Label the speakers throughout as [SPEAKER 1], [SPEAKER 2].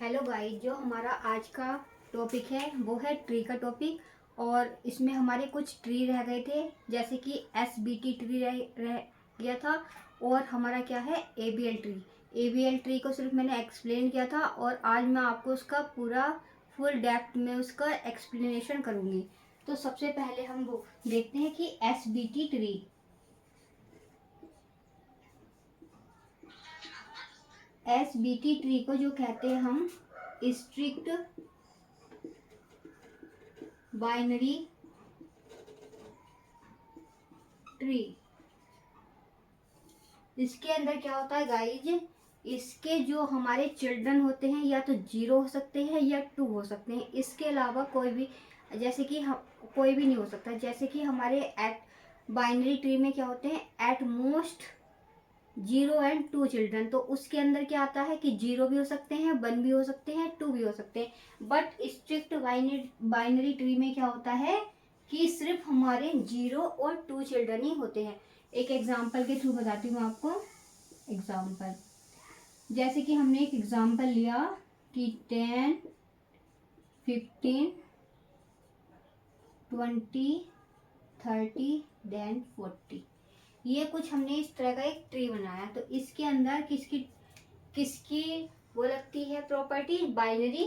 [SPEAKER 1] Hello guys, जो हमारा आज का टॉपिक है वो है ट्री का टॉपिक। और इसमें हमारे कुछ ट्री रह गए थे, जैसे कि SBT ट्री रह गया था। और हमारा क्या है, ABL ट्री को सिर्फ मैंने एक्सप्लेन किया था, और आज मैं आपको उसका पूरा फुल डेप्थ में उसका एक्सप्लेनेशन करूँगी। तो सबसे पहले हम वो देखते हैं कि SBT ट्री। SBT ट्री को जो कहते हैं हम स्ट्रिक्ट बाइनरी ट्री। इसके अंदर क्या होता है गाइज, इसके जो हमारे चिल्ड्रन होते हैं या तो 0 हो सकते हैं या 2 हो सकते हैं। इसके अलावा कोई भी, जैसे कि हम कोई भी नहीं हो सकता। जैसे कि हमारे एट बाइनरी ट्री में क्या होते हैं, एट मोस्ट 0 एंड 2 चिल्ड्रन। तो उसके अंदर क्या आता है कि 0 भी हो सकते हैं, 1 भी हो सकते हैं, 2 भी हो सकते हैं। बट स्ट्रिक्ट बाइनरी ट्री में क्या होता है कि सिर्फ हमारे 0 और 2 चिल्ड्रन ही होते हैं। एक एग्जाम्पल के थ्रू बताती हूँ आपको। एग्जाम्पल, जैसे कि हमने एक एग्जाम्पल लिया कि 10, 15, 20, 30, देन 40। ये कुछ हमने इस तरह का एक ट्री बनाया। तो इसके अंदर किसकी किसकी वो लगती है प्रॉपर्टी, बाइनरी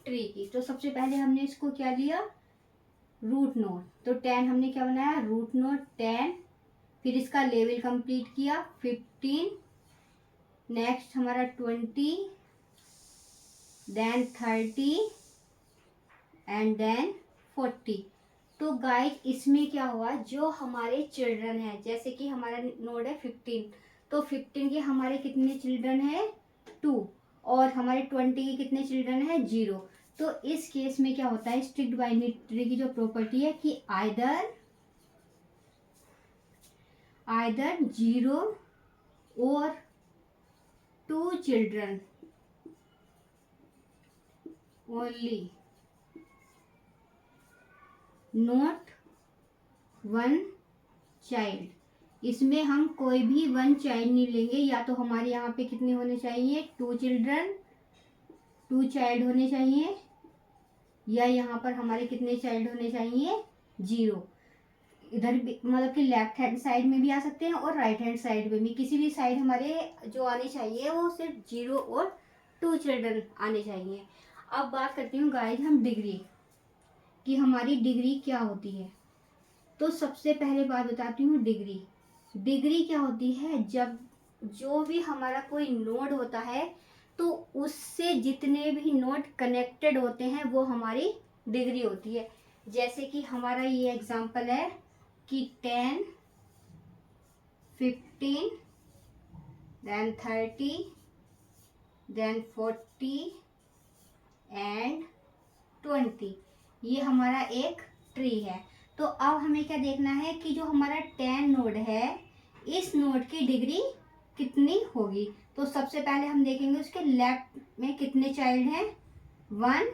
[SPEAKER 1] ट्री की। तो सबसे पहले हमने इसको क्या लिया, रूट नोड। तो 10 हमने क्या बनाया, रूट नोड 10। फिर इसका लेवल कंप्लीट किया 15, नेक्स्ट हमारा 20, देन 30 एंड देन 40। तो गाइस इसमें क्या हुआ, जो हमारे चिल्ड्रन है, जैसे कि हमारा नोड है 15, तो 15 के हमारे कितने चिल्ड्रन है, 2। और हमारे 20 के कितने चिल्ड्रन है, 0। तो इस केस में क्या होता है, स्ट्रिक्ट बाइनरी ट्री की जो प्रॉपर्टी है कि आइदर 0 और 2 चिल्ड्रन ओनली, नॉट 1 चाइल्ड। इसमें हम कोई भी 1 चाइल्ड नहीं लेंगे। या तो हमारे यहाँ पे कितने होने चाहिए, 2 चिल्ड्रन, 2 चाइल्ड होने चाहिए, या यहाँ पर हमारे कितने चाइल्ड होने चाहिए, 0। इधर भी मतलब कि लेफ्ट हैंड साइड में भी आ सकते हैं और राइट हैंड साइड में भी, किसी भी साइड हमारे जो आनी चाहिए वो सिर्फ 0 और 2 चिल्ड्रन आने चाहिए। अब बात करती हूँ गाइस हम डिग्री कि हमारी डिग्री क्या होती है। तो सबसे पहले बात बताती हूँ डिग्री क्या होती है, जब जो भी हमारा कोई नोड होता है तो उससे जितने भी नोड कनेक्टेड होते हैं वो हमारी डिग्री होती है। जैसे कि हमारा ये एग्जांपल है कि 10, 15, देन 30, देन 40 एंड 20। ये हमारा एक ट्री है। तो अब हमें क्या देखना है कि जो हमारा 10 नोड है, इस नोड की डिग्री कितनी होगी। तो सबसे पहले हम देखेंगे उसके लेफ्ट में कितने चाइल्ड हैं, 1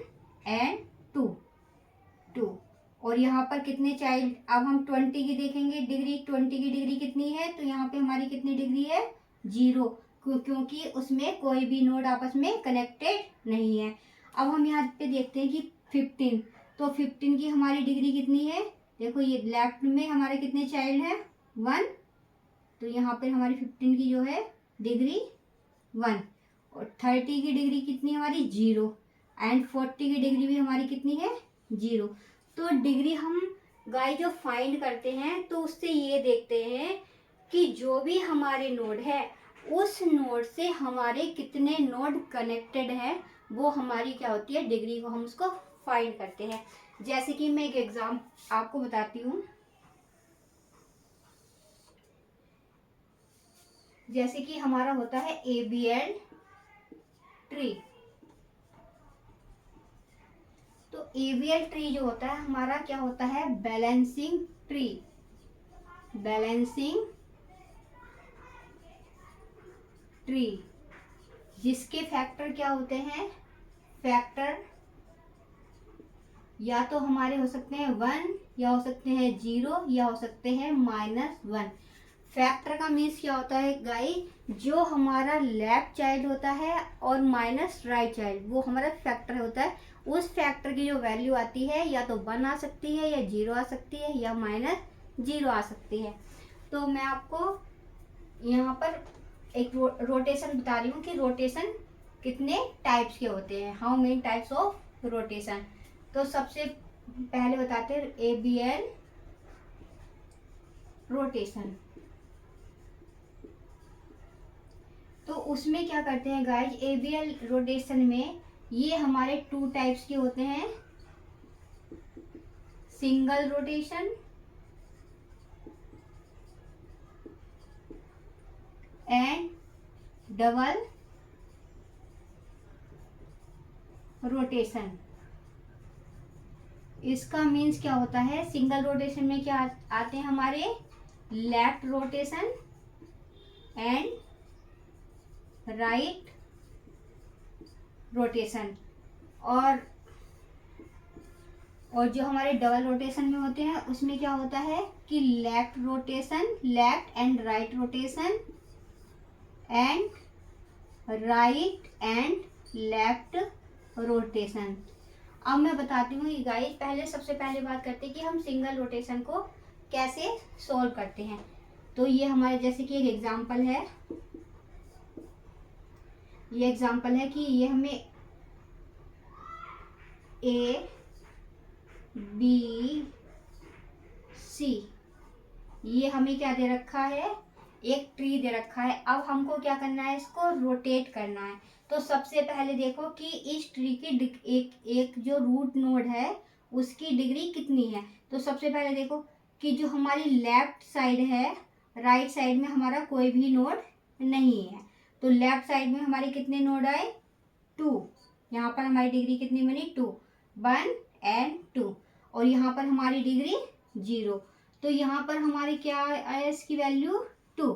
[SPEAKER 1] एंड 2। और यहाँ पर कितने चाइल्ड, अब हम 20 की देखेंगे डिग्री, 20 की डिग्री कितनी है, तो यहाँ पे हमारी कितनी डिग्री है, 0, क्योंकि उसमें कोई भी नोड आपस में कनेक्टेड नहीं है। अब हम यहाँ पे देखते हैं कि 15, तो 15 की हमारी डिग्री कितनी है, देखो ये लेफ्ट में हमारे कितने चाइल्ड हैं, 1। तो यहाँ पर हमारी 15 की जो है डिग्री 1, और 30 की डिग्री कितनी हमारी, 0, एंड 40 की डिग्री भी हमारी कितनी है, 0। तो डिग्री हम गाइस जो फाइंड करते हैं तो उससे ये देखते हैं कि जो भी हमारे नोड है उस नोड से हमारे कितने नोड कनेक्टेड हैं, वो हमारी क्या होती है, डिग्री को हम उसको फाइंड करते हैं। जैसे कि मैं एक एग्जाम आपको बताती हूँ। जैसे कि हमारा होता है ABL ट्री। तो ABL ट्री जो होता है हमारा क्या होता है, बैलेंसिंग ट्री। बैलेंसिंग ट्री जिसके फैक्टर क्या होते हैं, फैक्टर या तो हमारे हो सकते हैं 1, या हो सकते हैं 0, या हो सकते हैं -1। फैक्टर का मीन्स क्या होता है गाइस, जो हमारा लेफ्ट चाइल्ड होता है और माइनस राइट चाइल्ड, वो हमारा फैक्टर होता है। उस फैक्टर की जो वैल्यू आती है या तो 1 आ सकती है, या 0 आ सकती है, या -0 आ सकती है। तो मैं आपको यहाँ पर एक रोटेशन बता रही हूँ कि रोटेशन कितने टाइप्स के होते हैं, how many types of rotation. तो सबसे पहले बताते हैं ABL रोटेशन। तो उसमें क्या करते हैं गाइज, ABL रोटेशन में ये हमारे 2 टाइप्स के होते हैं, single rotation and double rotation. इसका मीन्स क्या होता है, सिंगल रोटेशन में क्या आते हैं हमारे, left rotation and right rotation. और जो हमारे डबल रोटेशन में होते हैं उसमें क्या होता है कि left rotation, left and right rotation and right and left rotation. अब मैं बताती हूँ गाइस, पहले सबसे पहले बात करते हैं कि हम सिंगल रोटेशन को कैसे सॉल्व करते हैं। तो ये हमारे जैसे कि एक एग्जांपल है, ये एग्जांपल है कि ये हमें A B C, ये हमें क्या दे रखा है, एक ट्री दे रखा है। अब हमको क्या करना है, इसको रोटेट करना है। तो सबसे पहले देखो कि इस ट्री की एक जो रूट नोड है उसकी डिग्री कितनी है। तो सबसे पहले देखो कि जो हमारी लेफ्ट साइड है, राइट साइड में हमारा कोई भी नोड नहीं है। तो लेफ्ट साइड में हमारे कितने नोड आए, 2। यहाँ पर हमारी डिग्री कितनी बनी, 2, 1 एंड 2। और यहाँ पर हमारी डिग्री 0। तो यहाँ पर हमारी क्या आया, इसकी वैल्यू 2।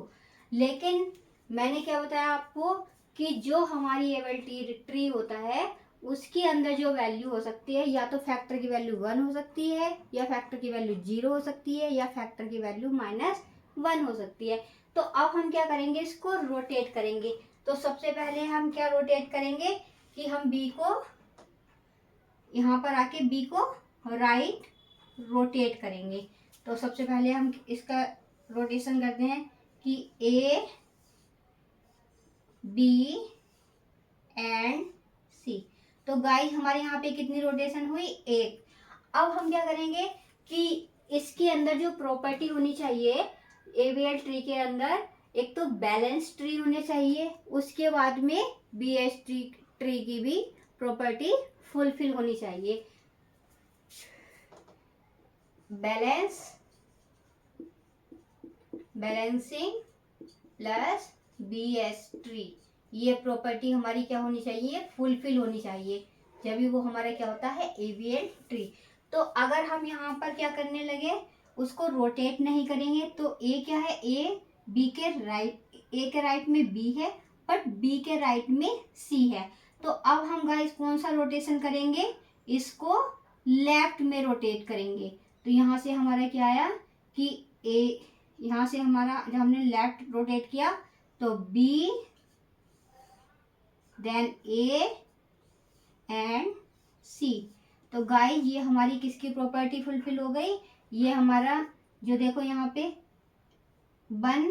[SPEAKER 1] लेकिन मैंने क्या बताया आपको कि जो हमारी एबल ट्री होता है उसके अंदर जो वैल्यू हो सकती है, या तो फैक्टर की वैल्यू 1 हो सकती है, या फैक्टर की वैल्यू 0 हो सकती है, या फैक्टर की वैल्यू -1 हो सकती है। तो अब हम क्या करेंगे, इसको रोटेट करेंगे। तो सबसे पहले हम क्या रोटेट करेंगे कि हम B को, यहाँ पर आके B को राइट रोटेट करेंगे। तो सबसे पहले हम इसका रोटेशन करते हैं कि A B एंड C। तो गाइस हमारे यहाँ पे कितनी रोटेशन हुई, 1। अब हम क्या करेंगे कि इसके अंदर जो प्रॉपर्टी होनी चाहिए ABL ट्री के अंदर, एक तो बैलेंस ट्री होने चाहिए, उसके बाद में BH ट्री की भी प्रॉपर्टी फुलफिल होनी चाहिए। बैलेंसिंग प्लस BH ट्री, ये प्रॉपर्टी हमारी क्या होनी चाहिए, फुलफिल होनी चाहिए, जब भी वो हमारा क्या होता है, ABL ट्री। तो अगर हम यहाँ पर क्या करने लगे, उसको रोटेट नहीं करेंगे, तो A क्या है, A के राइट में B है, बट B के राइट में C है। तो अब हम गाइस कौन सा रोटेशन करेंगे, इसको लेफ्ट में रोटेट करेंगे। तो यहाँ से हमारा क्या आया कि A, यहाँ से हमारा जब हमने लेफ्ट रोटेट किया तो B then A and C। तो गाइस ये हमारी किसकी प्रॉपर्टी फुलफिल हो गई, ये हमारा जो देखो यहाँ पे 1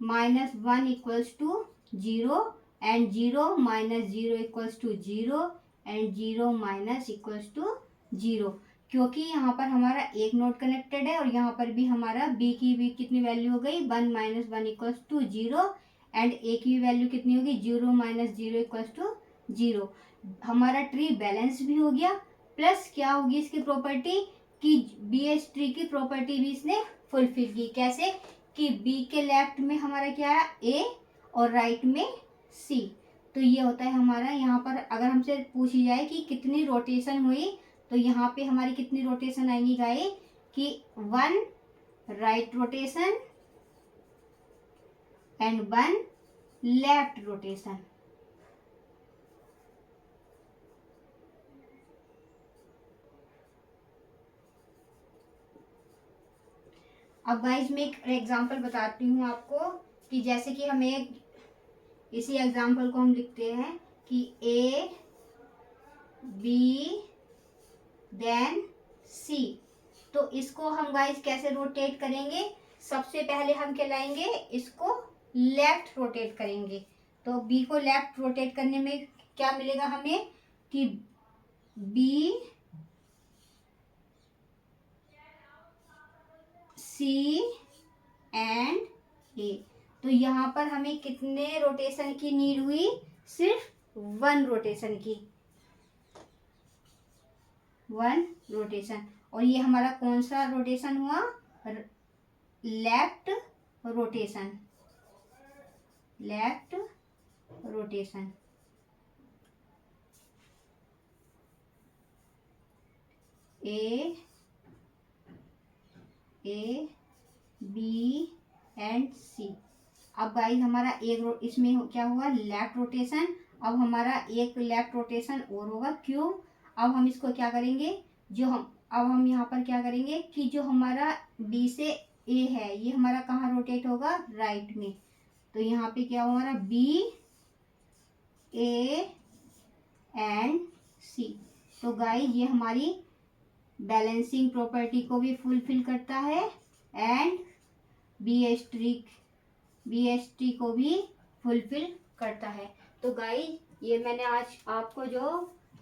[SPEAKER 1] - 1 equals to 0 and 0 - 0 equals to 0 and 0 minus equals to 0, क्योंकि यहाँ पर हमारा एक नोड कनेक्टेड है और यहाँ पर भी हमारा B की भी कितनी वैल्यू हो गई, 1 - 1 इक्वल्स टू 0 एंड A की वैल्यू कितनी होगी, 0 - 0 इक्वल्स टू 0। हमारा ट्री बैलेंस भी हो गया, प्लस क्या होगी इसकी प्रॉपर्टी कि BH ट्री की प्रॉपर्टी भी इसने फुलफिल की। कैसे कि B के लेफ्ट में हमारा क्या है, A और राइट में C। तो ये होता है हमारा, यहाँ पर अगर हमसे पूछी जाए कि कितनी रोटेशन हुई, तो यहाँ पे हमारी कितनी रोटेशन आएंगी गाइस कि 1 right rotation and 1 left rotation. अब गाइज मैं एक एग्जांपल बताती हूँ आपको कि जैसे कि हमें इसी एग्जांपल को हम लिखते हैं कि A B देन C। तो इसको हम गाइज कैसे रोटेट करेंगे, सबसे पहले हम क्या लाएंगे, इसको लेफ्ट रोटेट करेंगे। तो B को लेफ्ट रोटेट करने में क्या मिलेगा हमें कि B C एंड A। तो यहाँ पर हमें कितने रोटेशन की नीड हुई, सिर्फ 1 रोटेशन की, 1 रोटेशन। और ये हमारा कौन सा रोटेशन हुआ, left rotation, left rotation. A B and C. अब गाइस हमारा एक इसमें क्या हुआ, लेफ्ट रोटेशन। अब हमारा एक लेफ्ट रोटेशन और होगा क्यों। अब हम इसको क्या करेंगे, अब हम यहाँ पर क्या करेंगे कि जो हमारा बी से ए है ये हमारा कहाँ रोटेट होगा, राइट में। तो यहाँ पे क्या हुआ हमारा बी ए एंड सी। तो गाइस ये हमारी बैलेंसिंग प्रॉपर्टी को भी फुलफिल करता है एंड BST को भी फुलफिल करता है। तो गाइस ये मैंने आज आपको जो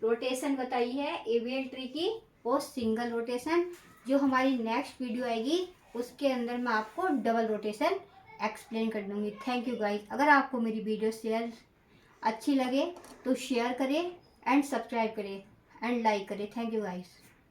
[SPEAKER 1] रोटेशन बताई है ABL ट्री की, वो सिंगल रोटेशन। जो हमारी नेक्स्ट वीडियो आएगी उसके अंदर मैं आपको डबल रोटेशन एक्सप्लेन कर दूंगी। Thank you guys. अगर आपको मेरी वीडियो शेयर अच्छी लगे तो शेयर करें एंड सब्सक्राइब करें एंड लाइक करें। Thank you guys.